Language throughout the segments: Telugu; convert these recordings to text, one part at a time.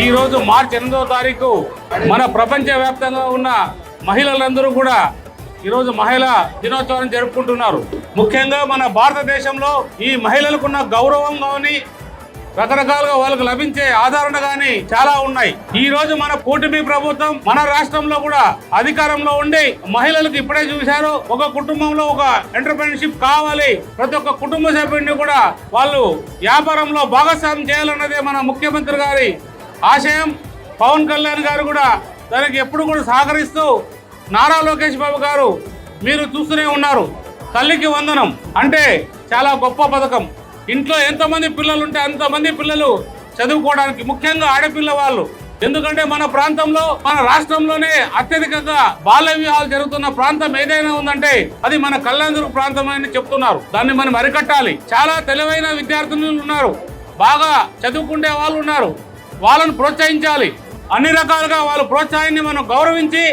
ఈ రోజు మార్చి 8వ తారీఖు మన ప్రపంచవ్యాప్తంగా ఉన్న మహిళలందరూ కూడా ఈరోజు మహిళా దినోత్సవాన్ని జరుపుకుంటున్నారు. ముఖ్యంగా మన భారతదేశంలో ఈ మహిళలకున్న గౌరవం కానీ రకరకాలుగా వాళ్ళకు లభించే ఆదరణ కానీ చాలా ఉన్నాయి. ఈ రోజు మన కూటమి ప్రభుత్వం మన రాష్ట్రంలో కూడా అధికారంలో ఉండి మహిళలకు ఇప్పుడే చూశారు, ఒక కుటుంబంలో ఒక ఎంటర్‌ప్రెన్యూర్‌షిప్ కావాలి, ప్రతి ఒక్క కుటుంబ సభ్యుడిని కూడా వాళ్ళు వ్యాపారంలో భాగస్వామ్యం చేయాలన్నదే మన ముఖ్యమంత్రి గారి ఆశయం. పవన్ కళ్యాణ్ గారు కూడా దానికి ఎప్పుడు కూడా సహకరిస్తూ, నారా లోకేష్ బాబు గారు మీరు చూస్తూనే ఉన్నారు, తల్లికి వందనం అంటే చాలా గొప్ప పథకం. ఇంట్లో ఎంతమంది పిల్లలు ఉంటే అంతమంది పిల్లలు చదువుకోవడానికి, ముఖ్యంగా ఆడపిల్ల వాళ్ళు. ఎందుకంటే మన ప్రాంతంలో, మన రాష్ట్రంలోనే అత్యధికంగా బాల్య వివాహాలు జరుగుతున్న ప్రాంతం ఏదైనా ఉందంటే అది మన కళ్యాణదుర్గ ప్రాంతం అని చెప్తున్నారు. దాన్ని మనం అరికట్టాలి. చాలా తెలివైన విద్యార్థులు ఉన్నారు, బాగా చదువుకునే వాళ్ళు ఉన్నారు, వాళ్ళను ప్రోత్సహించాలి. అన్ని రకాలుగా వాళ్ళ ప్రోత్సాహాన్ని మనం గౌరవించి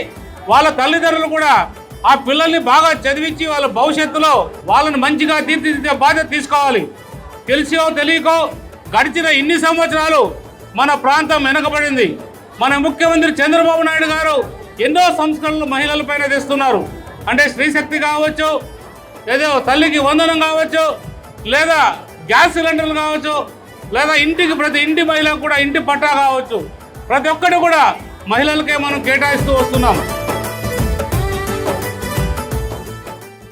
వాళ్ళ తల్లిదండ్రులు కూడా ఆ పిల్లల్ని బాగా చదివించి వాళ్ళ భవిష్యత్తులో వాళ్ళని మంచిగా తీర్చిదిద్దే బాధ్యత తీసుకోవాలి. తెలిసో తెలియకో గడిచిన ఇన్ని సంవత్సరాలు మన ప్రాంతం వెనకబడింది. మన ముఖ్యమంత్రి చంద్రబాబు నాయుడు గారు ఎన్నో సంస్కరణలు మహిళలపైన తెస్తున్నారు. అంటే స్త్రీశక్తి కావచ్చు, ఏదో తల్లికి వందనం కావచ్చు, లేదా గ్యాస్ సిలిండర్లు కావచ్చు, లేదా ఇంటికి ప్రతి ఇంటి మహిళకు కూడా ఇంటి పట్టా కావచ్చు, ప్రతి ఒక్కటి కూడా మహిళలకే మనం కేటాయిస్తూ వస్తున్నాం.